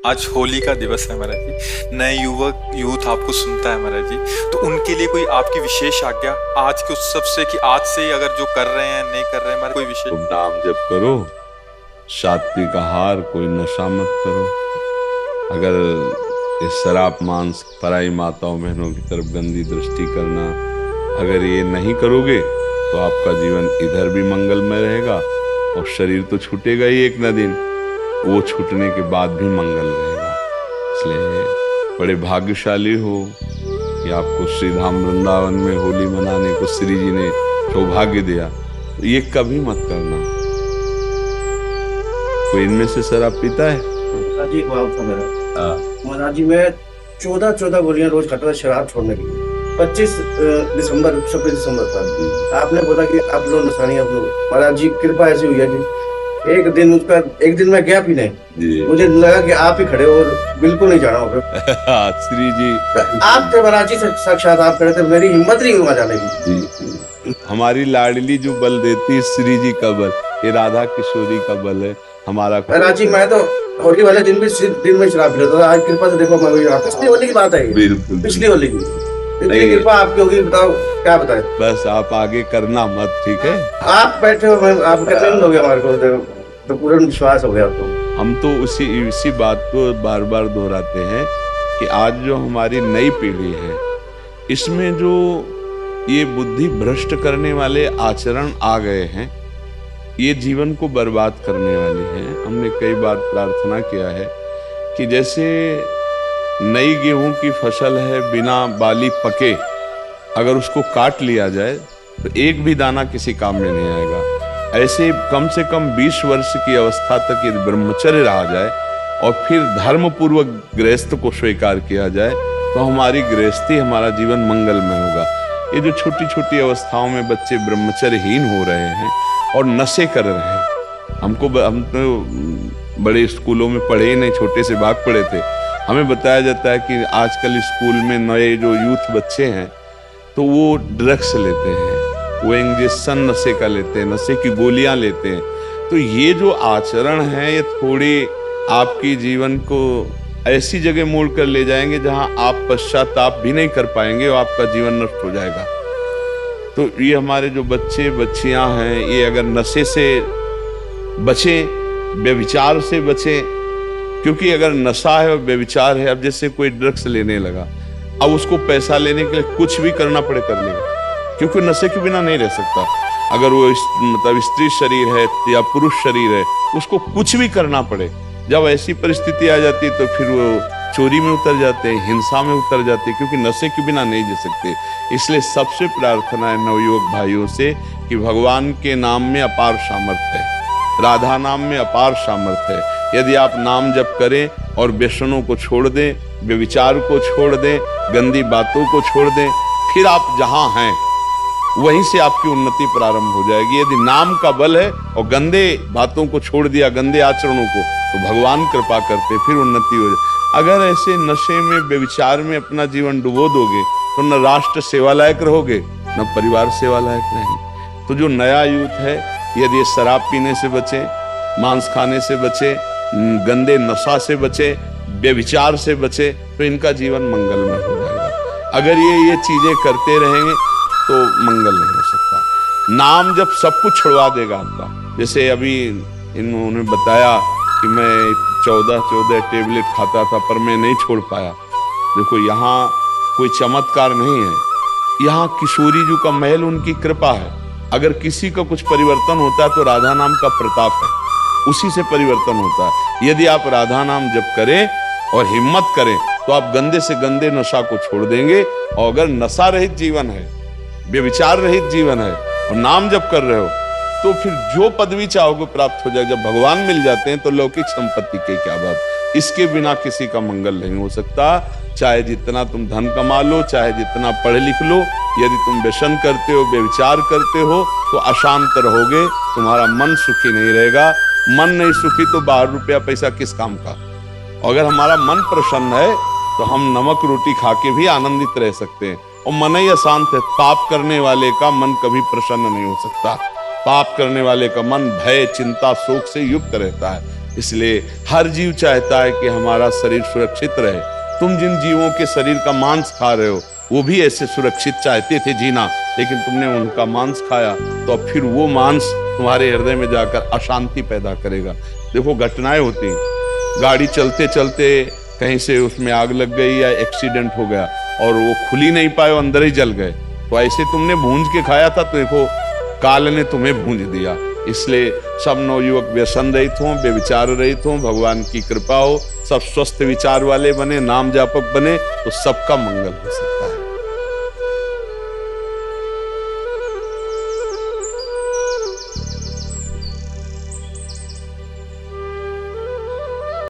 आज होली का दिवस है महाराज जी। नए युवक यूथ आपको सुनता है महाराज जी, तो उनके लिए कोई आपकी विशेष आज्ञा आज के उत्सव से, कि आज से ही अगर जो कर रहे हैं नहीं कर रहे हैं महाराज, कोई विशेष? तुम नाम जप करो, सात्विक आहार, कोई नशा मत करो। अगर इस शराब मांस, पराई माताओं बहनों की तरफ गंदी दृष्टि करना, अगर ये नहीं करोगे तो आपका जीवन इधर भी मंगलमय रहेगा और शरीर तो छूटेगा ही एक न दिन, वो छूटने के बाद भी मंगल रहेगा। इसलिए बड़े भाग्यशाली हो कि आपको श्री धाम वृंदावन में होली मनाने को श्री जी ने सौभाग्य दिया। तो ये कभी मत करना। कोई इनमें से शराब पीता है? जी महाराज जी, मैं 14 गोलियां रोज खाता था शराब छोड़ने के लिए। 25 दिसंबर 26 दिसंबर था, आपने बोला कि आप लोग नशानी, आप लोग। महाराज जी कृपा ऐसी हुई है कि एक दिन मैं गया भी नहीं, मुझे लगा कि आप ही खड़े हो और बिल्कुल नहीं जाना होगा। श्री जी आप थे महाराज जी, साक्षात आप खड़े थे, मेरी हिम्मत नहीं हुआ जाने की। जी, हमारी लाडली जो बल देती है श्री जी का बल, ये राधा किशोरी का बल है हमारा। महाराज जी मैं तो होली वाले दिन में शराब पी रहा था, आज कृपा से देखो मैं पिछली होली की बात है, बिल्कुल पिछली होली की। इतनी कृपा आपकी होगी, बताओ क्या बताए। बस आप आगे करना मत, ठीक है? आप बैठे हो, आप कहते लोगे हमारे को, तो पूरा विश्वास हो गया। तो हम तो इसी बात को बार बार दोहराते हैं कि आज जो हमारी नई पीढ़ी है, इसमें जो ये बुद्धि भ्रष्ट करने वाले आचरण आ गए हैं, ये जीवन को बर्बाद करने वाले हैं। हमने कई बार प्रार्थना किया है कि जैसे नई गेहूं की फसल है, बिना बाली पके अगर उसको काट लिया जाए तो एक भी दाना किसी काम में नहीं आएगा। ऐसे कम से कम 20 वर्ष की अवस्था तक यदि ब्रह्मचर्य रहा जाए और फिर धर्म पूर्वक गृहस्थ को स्वीकार किया जाए तो हमारी गृहस्थी, हमारा जीवन मंगलमय होगा। ये जो छोटी छोटी अवस्थाओं में बच्चे ब्रह्मचर्यहीन हो रहे हैं और नशे कर रहे हैं, हम तो बड़े स्कूलों में पढ़े ही नहीं, छोटे से भाग पड़े थे। हमें बताया जाता है कि आजकल स्कूल में नए जो यूथ बच्चे हैं तो वो ड्रग्स लेते हैं, वो इंजेक्शन नशे का लेते हैं, नशे की गोलियां लेते हैं। तो ये जो आचरण है, ये थोड़ी आपकी जीवन को ऐसी जगह मोड़ कर ले जाएंगे जहां आप पश्चाताप भी नहीं कर पाएंगे और आपका जीवन नष्ट हो जाएगा। तो ये हमारे जो बच्चे बच्चियां हैं, ये अगर नशे से बचें, व्यभिचार से बचें, क्योंकि अगर नशा है और व्यभिचार है, अब जैसे कोई ड्रग्स लेने लगा, अब उसको पैसा लेने के लिए कुछ भी करना पड़े कर लेगा, क्योंकि नशे के बिना नहीं रह सकता। अगर वो मतलब स्त्री शरीर है या पुरुष शरीर है, उसको कुछ भी करना पड़े। जब ऐसी परिस्थिति आ जाती है तो फिर वो चोरी में उतर जाते हैं, हिंसा में उतर जाते हैं, क्योंकि नशे के बिना नहीं जी सकते। इसलिए सबसे प्रार्थना है नवयुवक भाइयों से कि भगवान के नाम में अपार सामर्थ्य है, राधा नाम में अपार सामर्थ्य है। यदि आप नाम जप करें और व्यसनों को छोड़ दें, व्यभिचार को छोड़ दें, गंदी बातों को छोड़ दें, फिर आप जहां हैं वहीं से आपकी उन्नति प्रारंभ हो जाएगी। यदि नाम का बल है और गंदे बातों को छोड़ दिया, गंदे आचरणों को, तो भगवान कृपा करते, फिर उन्नति हो जाए। अगर ऐसे नशे में, व्यभिचार में अपना जीवन डुबो दोगे तो न राष्ट्र सेवा लायक रहोगे, न परिवार सेवा लायक रहेंगे। तो जो नया यूथ है, यदि शराब पीने से बचे, मांस खाने से बचे, गंदे नशा से बचे, व्यभिचार से बचे, तो इनका जीवन मंगलमय हो जाएगा। अगर ये चीजें करते रहेंगे तो मंगल नहीं हो सकता। नाम जब सब कुछ छुड़वा देगा आपका। जैसे अभी इन्होंने बताया कि मैं 14 टेबलेट खाता था पर मैं नहीं छोड़ पाया। देखो, यहाँ कोई चमत्कार नहीं है, यहाँ किशोरी जी का महल, उनकी कृपा है। अगर किसी का कुछ परिवर्तन होता है तो राधा नाम का प्रताप है, उसी से परिवर्तन होता है। यदि आप राधा नाम जप करें और हिम्मत करें तो आप गंदे से गंदे नशा को छोड़ देंगे। और अगर नशा रहित जीवन है, व्यभिचार रहित जीवन है और नाम जप कर रहे हो, तो फिर जो पदवी चाहोगे प्राप्त हो जाएगा। जब भगवान मिल जाते हैं तो लौकिक संपत्ति के क्या बात। इसके बिना किसी का मंगल नहीं हो सकता। चाहे जितना तुम धन कमा लो, चाहे जितना पढ़ लिख लो, यदि तुम व्यसन करते हो, व्यभिचार करते हो, तो अशांत रहोगे, तुम्हारा मन सुखी नहीं रहेगा। मन नहीं सुखी तो बाहर रुपया पैसा किस काम का। अगर हमारा मन प्रसन्न है तो हम नमक रोटी खा के भी आनंदित रह सकते हैं। और मन ही अशांत है, पाप करने वाले का मन कभी प्रसन्न नहीं हो सकता। पाप करने वाले का मन भय, चिंता, शोक से युक्त रहता है। इसलिए हर जीव चाहता है कि हमारा शरीर सुरक्षित रहे। तुम जिन जीवों के शरीर का मांस खा रहे हो वो भी ऐसे सुरक्षित चाहते थे जीना, लेकिन तुमने उनका मांस खाया तो अब फिर वो मांस तुम्हारे हृदय में जाकर अशांति पैदा करेगा। देखो घटनाएं होती हैं, गाड़ी चलते चलते कहीं से उसमें आग लग गई या एक्सीडेंट हो गया और वो खुल ही नहीं पाए, अंदर ही जल गए, तो ऐसे तुमने भूंज के खाया था तो देखो काल ने तुम्हें भूंज दिया। इसलिए सब नवयुवक व्यसन रहित हों, बेविचार रहित हों, भगवान की कृपा हो, सब स्वस्थ विचार वाले बने, नाम जापक बने तो सबका मंगल हो सकता है।